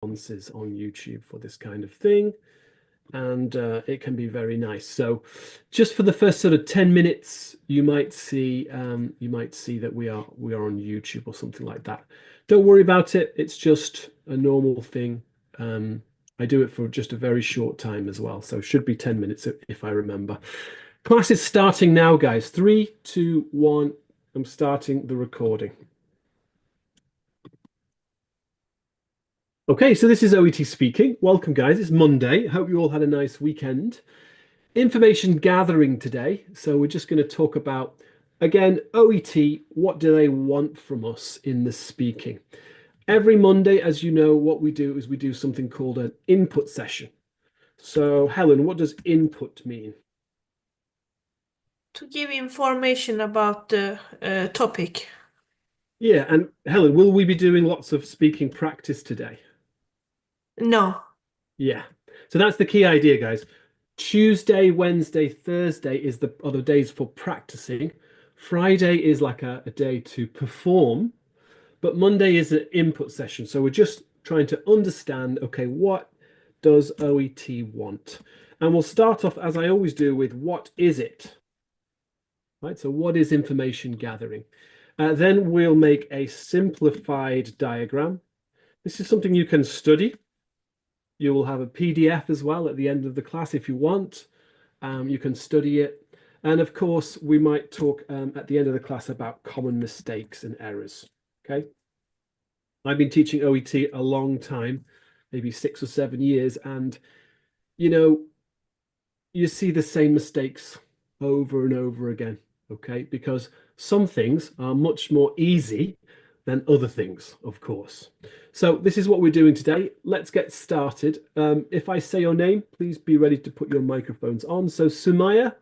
responses on YouTube for this kind of thing, and it can be very nice. So just for the first sort of 10 minutes, you might see that we are on YouTube or something like that. Don't worry about it. It's just a normal thing. I do it for just a very short time as well, so it should be 10 minutes if I remember. Class is starting now, guys. 3, 2, 1. I'm starting the recording. Okay, so this is OET speaking. Welcome, guys. It's Monday. Hope you all had a nice weekend. Information gathering today. So we're just going to talk about, again, OET. What do they want from us in the speaking? Every Monday, as you know, what we do is we do something called an input session. So, Helen, what does input mean? To give information about the topic. Yeah, and Helen, will we be doing lots of speaking practice today? No. Yeah. So that's the key idea, guys. Tuesday, Wednesday, Thursday are the days for practicing. Friday is like a day to perform, but Monday is an input session. So we're just trying to understand, okay, what does OET want? And we'll start off, as I always do, with what is it? Right, so what is information gathering? Then we'll make a simplified diagram. This is something you can study. You will have a PDF as well at the end of the class if you want. You can study it. And of course, we might talk at the end of the class about common mistakes and errors. Okay. I've been teaching OET a long time, maybe 6 or 7 years. And, you see the same mistakes over and over again. Okay. Because some things are much more easy than other things, of course. So this is what we're doing today. Let's get started. If I say your name, please be ready to put your microphones on. So Sumaya,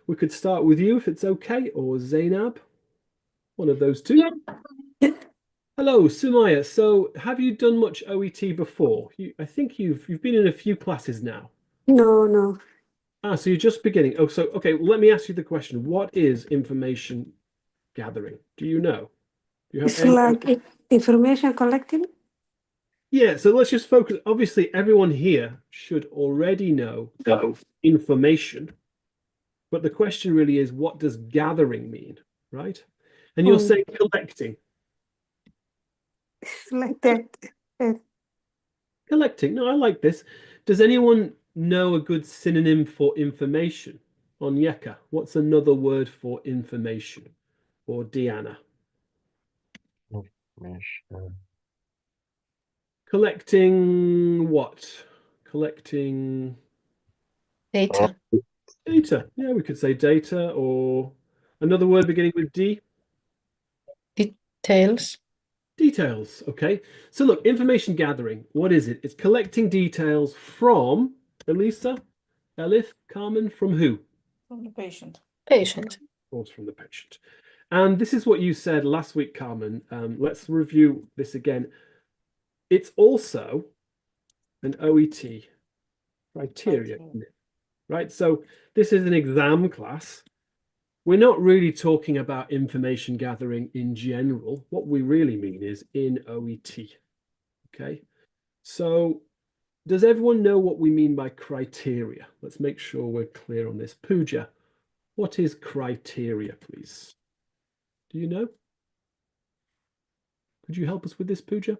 we could start with you if it's okay, or Zainab, one of those two. Yeah. Hello, Sumaya. So have you done much OET before? I think you've been in a few classes now. No. So you're just beginning. Oh, so okay, well, let me ask you the question. What is information gathering? Do you know? Do you have It's like information collecting. Yeah, so let's just focus. Obviously, everyone here should already know information, but the question really is, what does gathering mean, right? And you're saying collecting. It's like that. Collecting. No, I like this. Does anyone know a good synonym for information? Onyeka, what's another word for information? Or Diana? Collecting what? Collecting Data. data. Yeah, we could say data, or another word beginning with D. Details. Details. Okay. So look, information gathering. What is it? It's collecting details from Elisa, Elif, Carmen, from who? From the patient. Patient. Of course, from the patient. And this is what you said last week, Carmen. Let's review this again. It's also an OET criteria, isn't it? Right? So this is an exam class. We're not really talking about information gathering in general. What we really mean is in OET. Okay. So does everyone know what we mean by criteria? Let's make sure we're clear on this. Pooja, what is criteria, please? Do you know? Could you help us with this, Pooja?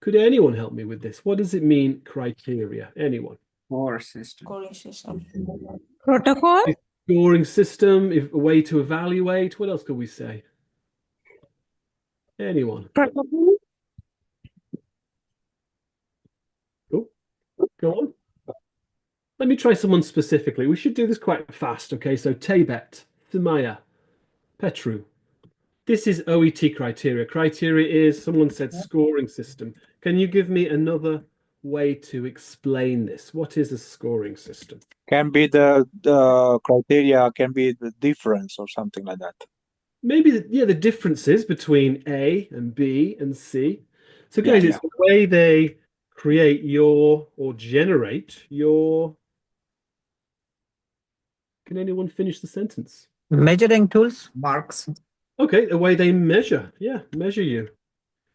Could anyone help me with this? What does it mean, criteria? Anyone? Score system. Scoring system. Protocol. Scoring system, a way to evaluate. What else could we say? Anyone? Protocol. Oh, go on. Let me try someone specifically. We should do this quite fast. Okay, so Taybet, Sumaya, Petru. This is OET criteria. Criteria is, someone said scoring system. Can you give me another way to explain this? What is a scoring system? Can be the criteria can be the difference or something like that. Maybe the differences between A and B and C. So guys, it's the way they create or generate your. Can anyone finish the sentence? Measuring tools, marks. Okay, the way they measure. Yeah, measure you.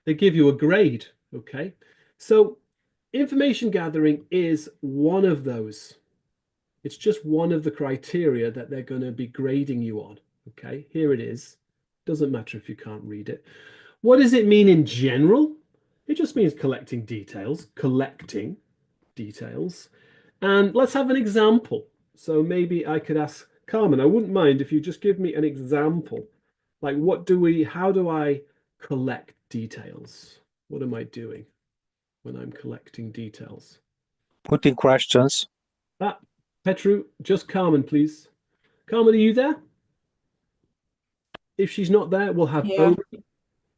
They give you a grade. Okay, so information gathering is one of those. It's just one of the criteria that they're going to be grading you on. Okay, here it is. Doesn't matter if you can't read it. What does it mean in general? It just means collecting details. And let's have an example. So maybe I could ask Carmen, I wouldn't mind if you just give me an example. Like how do I collect details? What am I doing when I'm collecting details? Putting questions. Ah, Petru, just Carmen, please. Carmen, are you there? If she's not there, we'll have Yeah. Omi.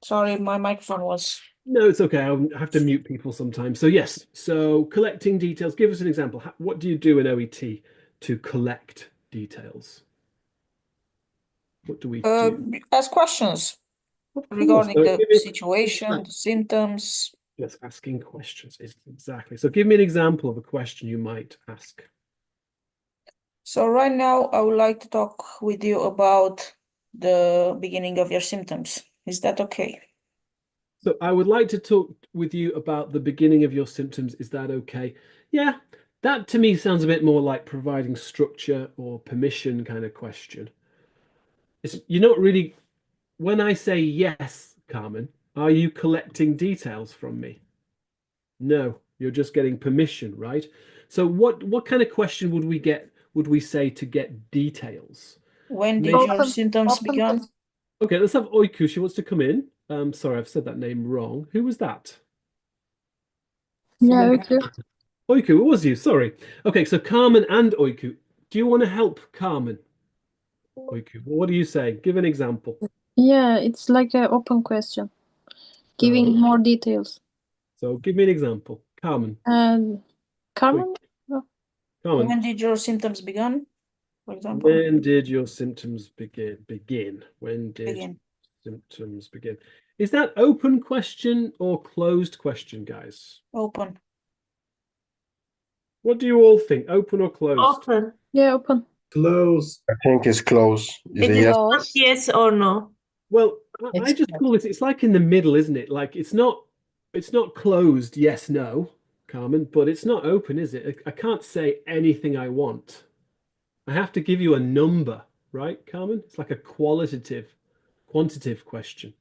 Sorry, my microphone was. No, it's okay. I'll have to mute people sometimes. So yes, so collecting details. Give us an example. What do you do in OET to collect details? What do we do? Ask questions Of course. regarding So the give me- situation, the symptoms. Yes, asking questions. Exactly. So give me an example of a question you might ask. So right now, I would like to talk with you about the beginning of your symptoms. Is that okay? So I would like to talk with you about the beginning of your symptoms. Is that okay? Yeah, that to me sounds a bit more like providing structure or permission kind of question. You're not really, when I say yes, Carmen, are you collecting details from me? No, you're just getting permission, right? So what kind of question would we say to get details? When did Maybe- your symptoms begin? Okay, let's have Oiku. She wants to come in. Sorry, I've said that name wrong. Who was that? Yeah, Someone- okay. Oiku, it was you. Sorry. Okay, so Carmen and Oiku. Do you want to help Carmen? Oiku, what do you say? Give an example. Yeah, it's like an open question, giving So, more details. so give me an example. Carmen. And Carmen? Oh, Carmen. When did your symptoms begin? For example, When did your symptoms begin? When did begin. symptoms begin? Is that open question or closed question, guys? Open. What do you all think? Open or closed? Open. yeah, open. Close. I think it's close. Is It a is yes. not yes or no. Well, I It's just call it's like in the middle, isn't it? Like it's not closed, yes, no, Carmen, but it's not open, is it? I can't say anything I want. I have to give you a number, right, Carmen? It's like a quantitative question.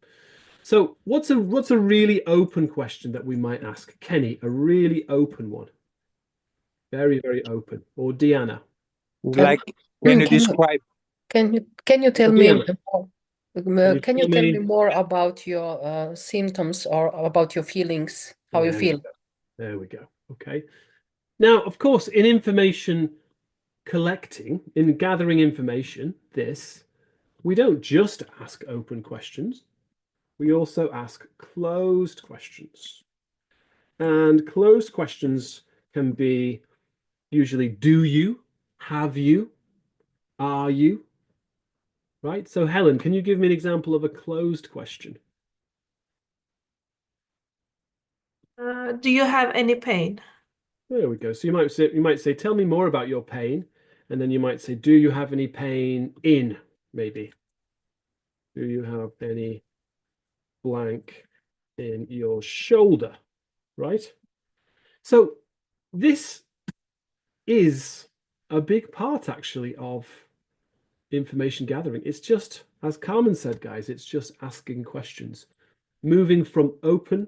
So what's a really open question that we might ask? Kenny, a really open one. Very, very open. Or Deanna. Like, can you Can you describe? can you tell me Deanna, more, can you can you tell tell me- me more about your symptoms or about your feelings, how you There we feel? go. There we go. Okay. Now, of course, in information collecting, in gathering information, we don't just ask open questions. We also ask closed questions. And closed questions can be usually do you, have you, are you, right? So Helen, can you give me an example of a closed question? Do you have any pain? There we go. So you might say, tell me more about your pain. And then you might say, do you have any pain in, maybe? Do you have any blank in your shoulder, right? So this is a big part actually of information gathering. It's just, as Carmen said, guys, it's just asking questions, moving from open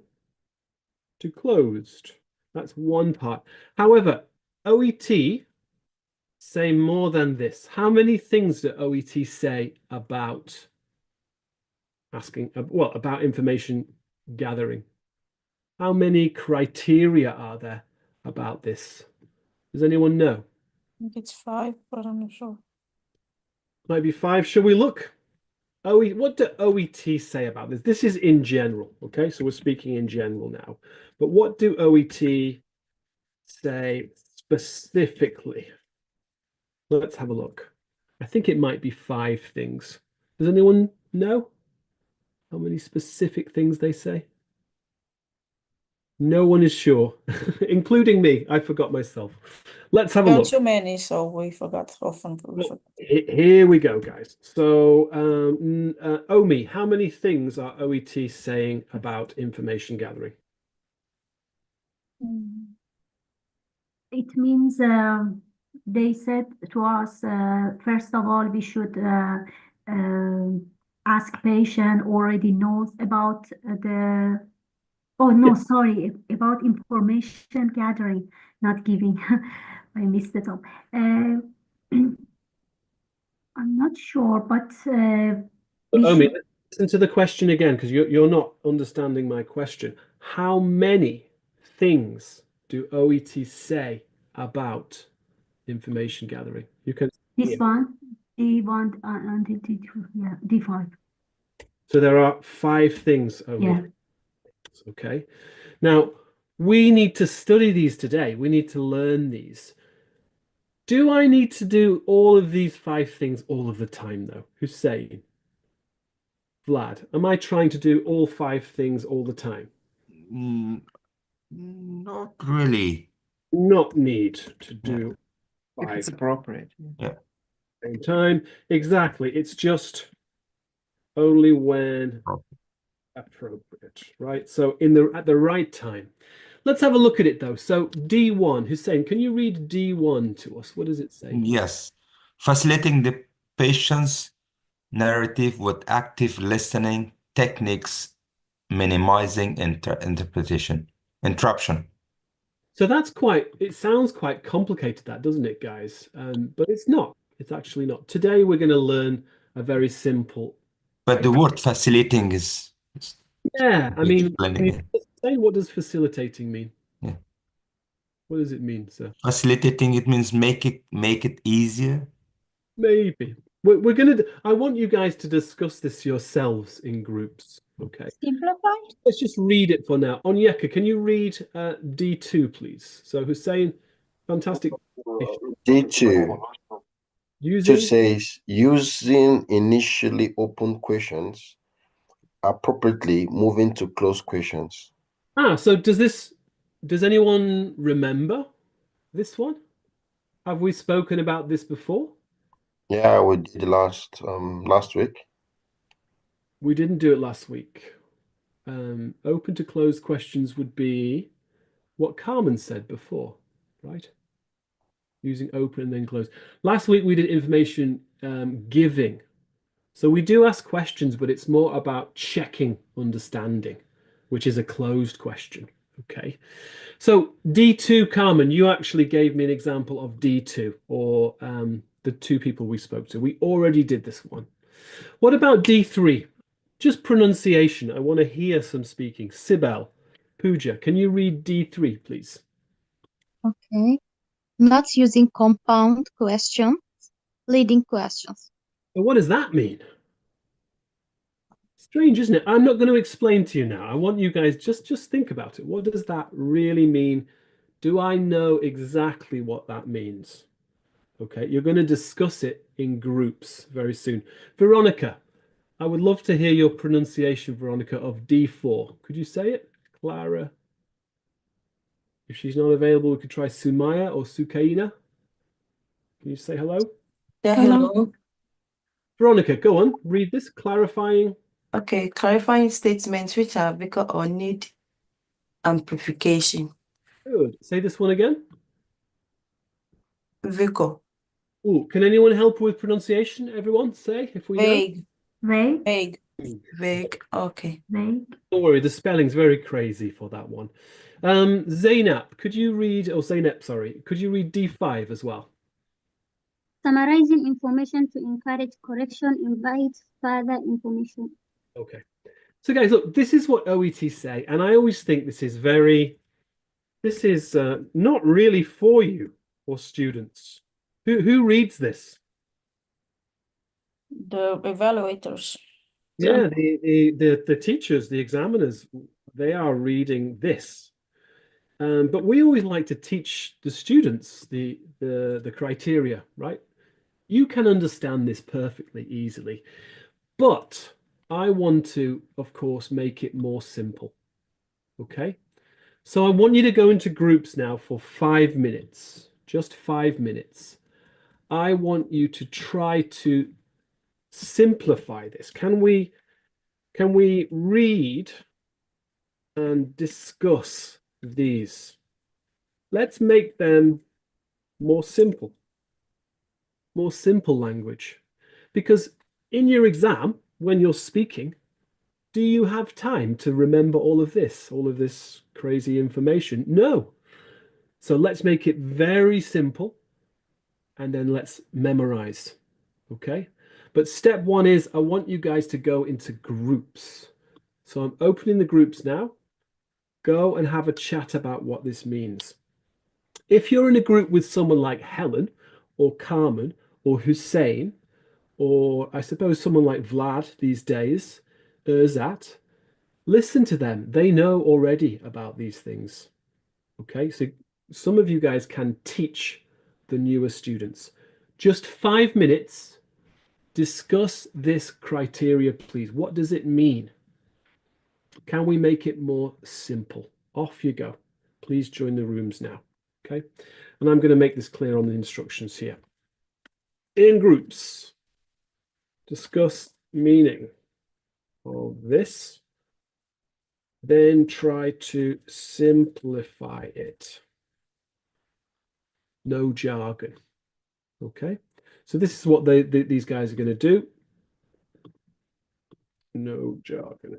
to closed. That's one part. However, OET say more than this. How many things do OET say about asking, well, about information gathering? How many criteria are there about this? Does anyone know? I think it's 5, but I'm not sure. Might be 5. Shall we look? What do OET say about this? This is in general, okay? So we're speaking in general now. But what do OET say specifically? Let's have a look. I think it might be 5 things. Does anyone know how many specific things they say? No one is sure, including me. I forgot myself. Let's have a There are look. too many, so we forgot often. Well, here we go, guys. So, Omi, how many things are OET saying about information gathering? It means they said to us, first of all, we should ask patient already knows about oh no, sorry, about information gathering, not giving. I missed it up. I'm not sure, but we Omi, should. listen to the question again because you're not understanding my question. How many things do OET say about information gathering? You can This one, D1 and D2, yeah, D5. So there are 5 things, Omi. Yeah. Okay. Now we need to study these today. We need to learn these. Do I need to do all of these 5 things all of the time, though? Hussein, Vlad, am I trying to do all 5 things all the time? Not really. Not need to Yeah. do If it's 5 appropriate. Yeah. same time. Exactly. It's just only when appropriate, right? So at the right time. Let's have a look at it though. So D1, Hussein, can you read D1 to us? What does it say? Yes. Facilitating the patient's narrative with active listening techniques, minimizing interruption. So it sounds quite complicated, that, doesn't it, guys? But it's not. It's actually not. Today we're going to learn a very simple. But the word facilitating is Yeah, I mean, explaining it. say what does facilitating mean? Yeah. What does it mean, sir? Facilitating, it means make it easier. Maybe. I want you guys to discuss this yourselves in groups. Okay. Simplify? Let's just read it for now. Onyeka, can you read D2, please? So Hussein, fantastic. D2 Using says using initially open questions, appropriately moving to closed questions. So does anyone remember this one? Have we spoken about this before? Yeah, we did last week. We didn't do it last week. Open to closed questions would be what Carmen said before, right? Using open and then close. Last week we did information giving. So we do ask questions, but it's more about checking understanding, which is a closed question. Okay. So D2, Carmen, you actually gave me an example of D2 or the 2 people we spoke to. We already did this one. What about D3? Just pronunciation. I want to hear some speaking. Sibel, Pooja, can you read D3, please? Okay. Not using compound questions, leading questions. And what does that mean? Strange, isn't it? I'm not going to explain to you now. I want you guys just think about it. What does that really mean? Do I know exactly what that means? Okay, you're going to discuss it in groups very soon. Veronica, I would love to hear your pronunciation, Veronica, of D4. Could you say it? Clara? If she's not available, we could try Sumaya or Sukaina. Can you say hello? Yeah, hello. Veronica, go on. Read this, clarifying. Okay, clarifying statements which are vehicle or need amplification. Good. Say this one again. Vehicle. Oh, can anyone help with pronunciation? Everyone say if we know. Vague. Vague? Vague. Vague. Okay. Vague? Don't worry, the spelling's very crazy for that one. Zainab, could you read, or Zainab, sorry, could you read D5 as well? Summarizing information to encourage correction, invite further information. Okay. So guys, look, this is what OET say, and I always think this is not really for you or students. Who reads this? The evaluators. Yeah, the teachers, the examiners, they are reading this. But we always like to teach the students the criteria, right? You can understand this perfectly easily, but I want to, of course, make it more simple. Okay? So I want you to go into groups now for 5 minutes, just 5 minutes. I want you to try to simplify this. Can we read and discuss these? let's make them more simple language. Because in your exam, when you're speaking, do you have time to remember all of this crazy information? No. So let's make it very simple and then let's memorize. Okay. But step one is I want you guys to go into groups. So I'm opening the groups now. Go and have a chat about what this means. If you're in a group with someone like Helen or Carmen or Hussein, or I suppose someone like Vlad these days, Erzat, listen to them. They know already about these things. Okay, so some of you guys can teach the newer students. Just 5 minutes, discuss this criteria, please. What does it mean? Can we make it more simple? Off you go. Please join the rooms now. Okay, and I'm going to make this clear on the instructions here. In groups, discuss meaning of this, then try to simplify it. No jargon. Okay, so this is what these guys are going to do. No jargon.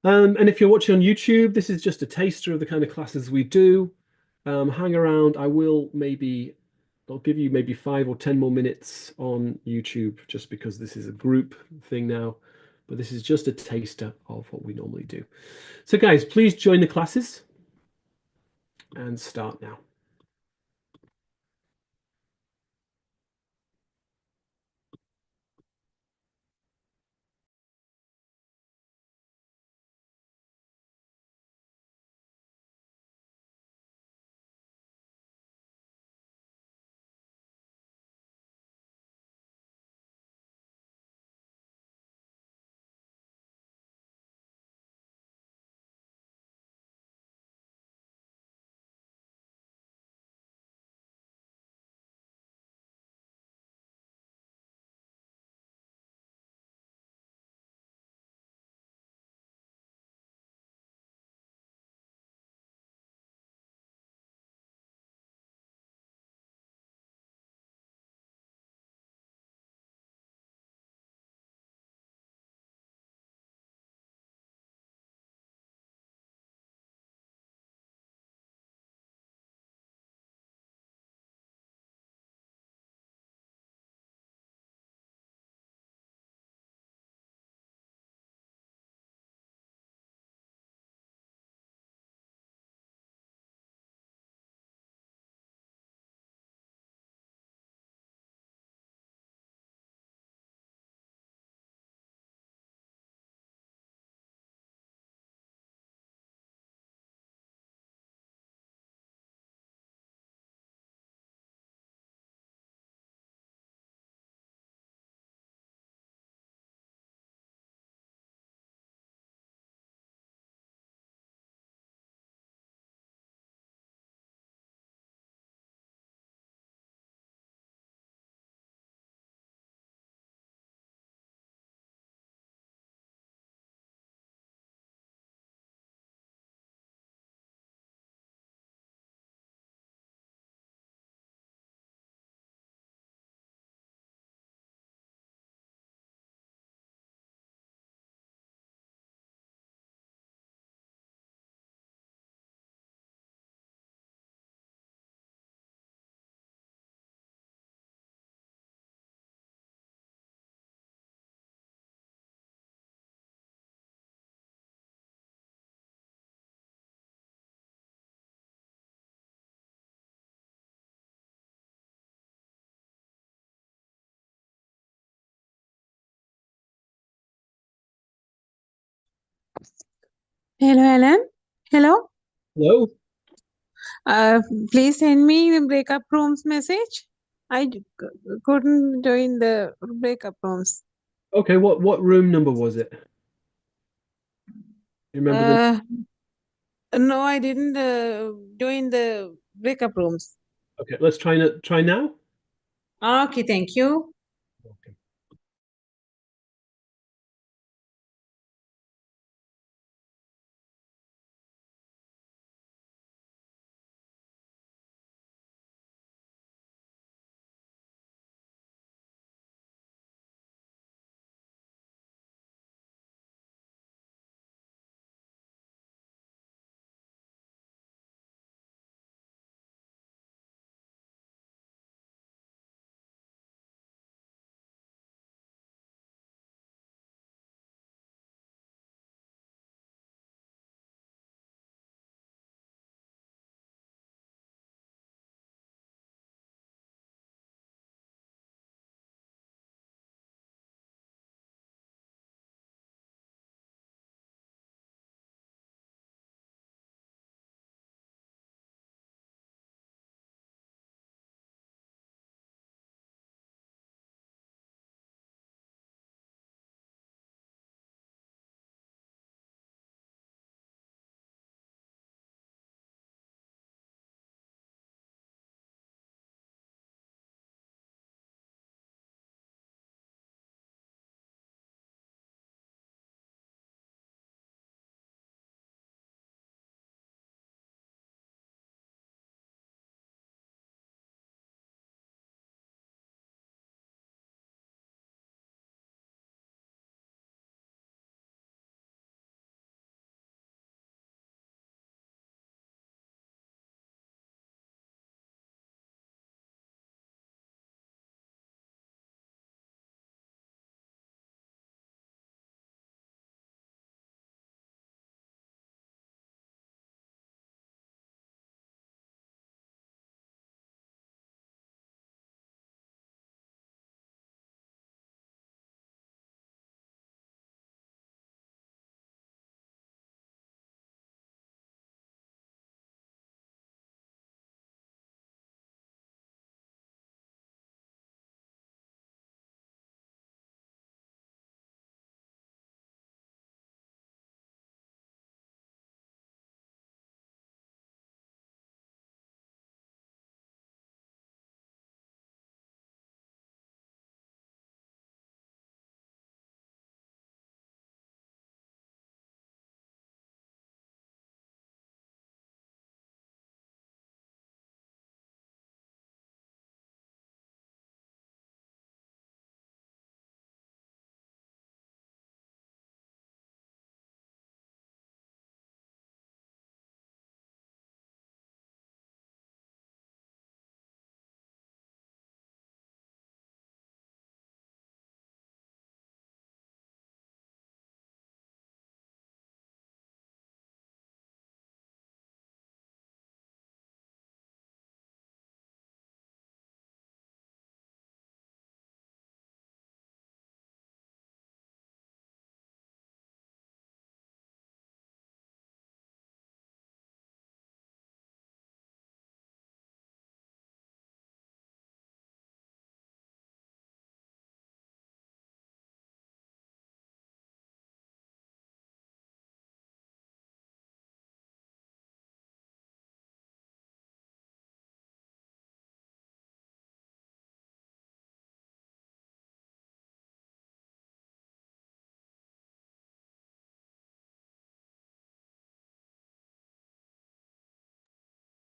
And if you're watching on YouTube, this is just a taster of the kind of classes we do. Hang around. I'll give you maybe 5 or 10 more minutes on YouTube just because this is a group thing now. But this is just a taster of what we normally do. So guys, please join the classes and start now. Hello, Alan. Hello. Hello. Uh, please send me the breakup rooms message. Couldn't join the breakup rooms. Okay, what room number was it? You remember the? No, I didn't join the breakup rooms. Okay, let's try now. Okay, thank you. Okay.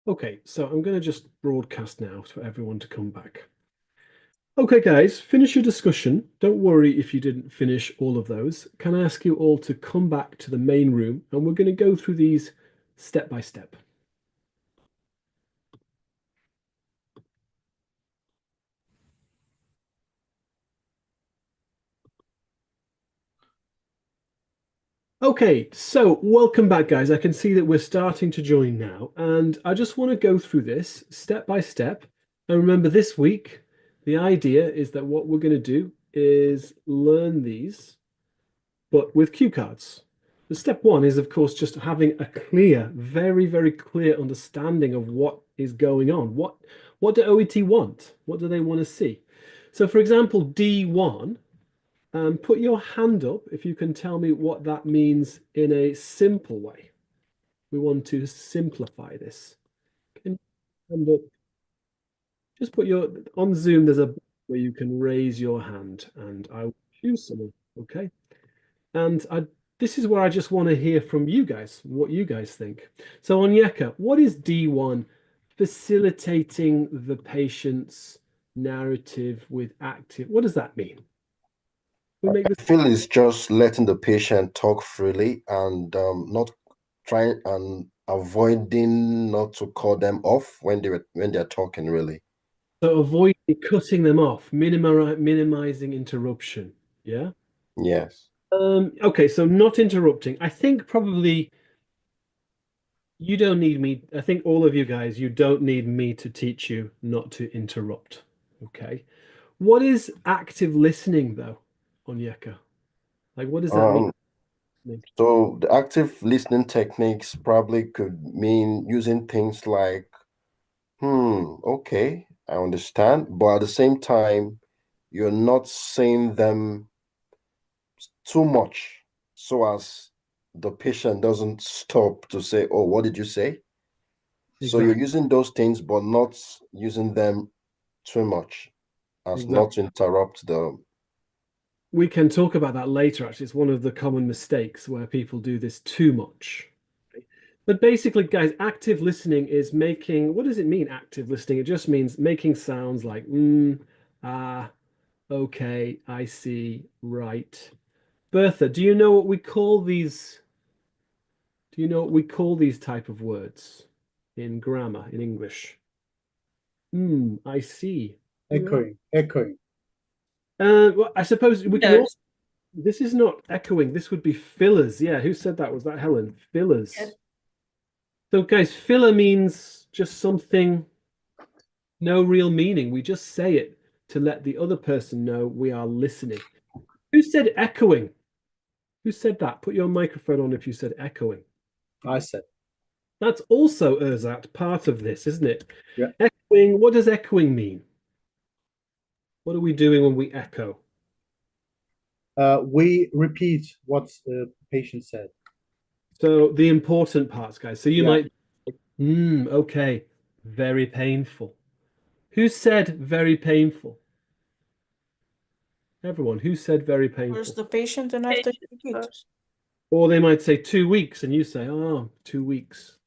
Okay, so I'm going to just broadcast now for everyone to come back. Okay, guys, finish your discussion. Don't worry if you didn't finish all of those. Can I ask you all to come back to the main room and we're going to go through these step by step. Okay, so welcome back, guys. I can see that we're starting to join now, and I just want to go through this step by step. And remember, this week, the idea is that what we're going to do is learn these, but with cue cards. The step one is, of course, just having a clear, very, very clear understanding of what is going on. What do OET want? What do they want to see? So, for example, D1. Put your hand up if you can tell me what that means in a simple way. We want to simplify this. Can you hand up? Just put your, on Zoom, there's a where you can raise your hand and I will choose someone, okay? And this is where I just want to hear from you guys, what you guys think. So Onyeka, what is D1? Facilitating the patient's narrative with active, what does that mean? I feel it's just letting the patient talk freely and not trying and avoiding not to call them off when they're talking, really. So avoiding cutting them off, minimizing interruption. Yeah. Yes. Okay, so not interrupting. I think probably you don't need me. I think all of you guys, you don't need me to teach you not to interrupt. Okay. What is active listening though, Onyeka? Like, what does that mean? So the active listening techniques probably could mean using things like, okay, I understand, but at the same time, you're not saying them too much so as the patient doesn't stop to say, oh, what did you say? So you're using those things, but not using them too much as not to interrupt the. We can talk about that later, actually. It's one of the common mistakes where people do this too much. But basically, guys, active listening is making, what does it mean, active listening? It just means making sounds like, okay, I see, right. Bertha, do you know what we call these? Do you know what we call these type of words in grammar, in English? I see. Echoing, echoing. Well, I suppose we can also, this is not echoing, this would be fillers. Yeah, who said that? Was that Helen? Fillers. Yes. So guys, filler means just something, no real meaning. We just say it to let the other person know we are listening. Who said echoing? Who said that? Put your microphone on if you said echoing. I said. That's also, Erzat, part of this, isn't it? Yeah. Echoing, what does echoing mean? What are we doing when we echo? We repeat what the patient said. So the important parts, guys. So you might, okay, very painful. Who said very painful? Everyone. Who said very painful? First the patient and after you repeat. Or they might say 2 weeks and you say, oh, 2 weeks.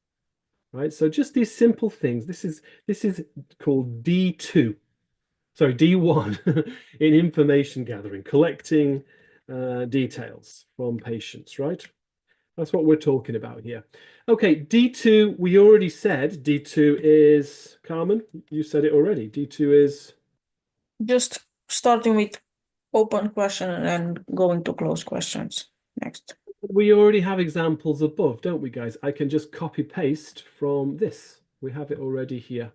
Right? So just these simple things. This is called D2. Sorry, D1 in information gathering, collecting details from patients, right? That's what we're talking about here. Okay, D2, we already said D2 is, Carmen, you said it already. D2 is? Just starting with open question and then going to close questions next. We already have examples above, don't we, guys? I can just copy paste from this. We have it already here.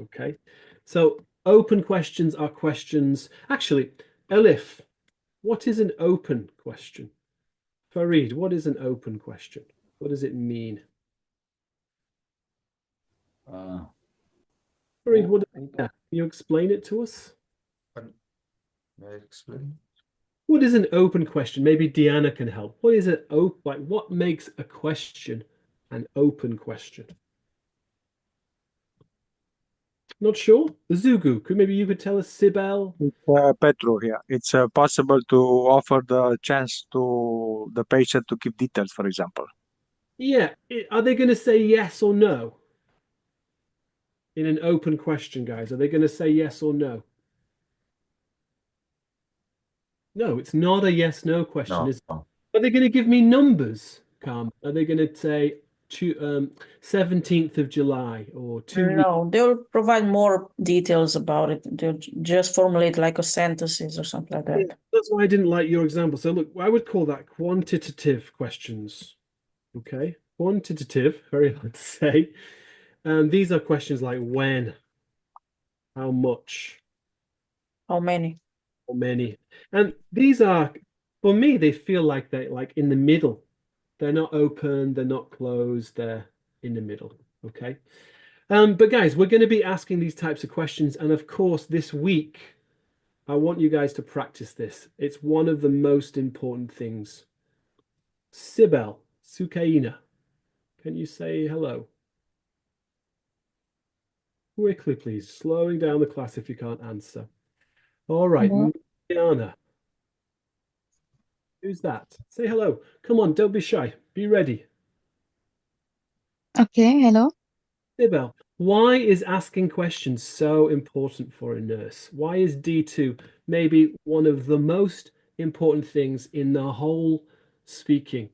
Okay, so open questions are questions. Actually, Elif, what is an open question? Farid, what is an open question? What does it mean? Farid, can you explain it to us? May I explain? What is an open question? Maybe Deanna can help. What is it? Like, what makes a question an open question? Not sure. Zugu, maybe you could tell us, Sibel. Petro here. It's possible to offer the chance to the patient to give details, for example. Yeah. Are they going to say yes or no? in an open question, guys? Are they going to say yes or no? No, it's not a yes/no question. No. Are they going to give me numbers, Carmen? Are they going to say 17th of July or 2 weeks? No, they'll provide more details about it. They'll just formulate like a sentences or something like that. That's why I didn't like your example. So look, I would call that quantitative questions. Okay, quantitative, very hard to say. These are questions like when, how much, How many? how many. And these are, for me, they feel like they're like in the middle. They're not open, they're not closed, they're in the middle. Okay. But guys, we're going to be asking these types of questions. And of course, this week, I want you guys to practice this. It's one of the most important things. Sibel, Sukaina, can you say hello? Quickly, please. Slowing down the class if you can't answer. All right, Hello. Mariana. Who's that? Say hello. Come on, don't be shy. Be ready. Okay, hello. Sibel, why is asking questions so important for a nurse? Why is D2 maybe one of the most important things in the whole speaking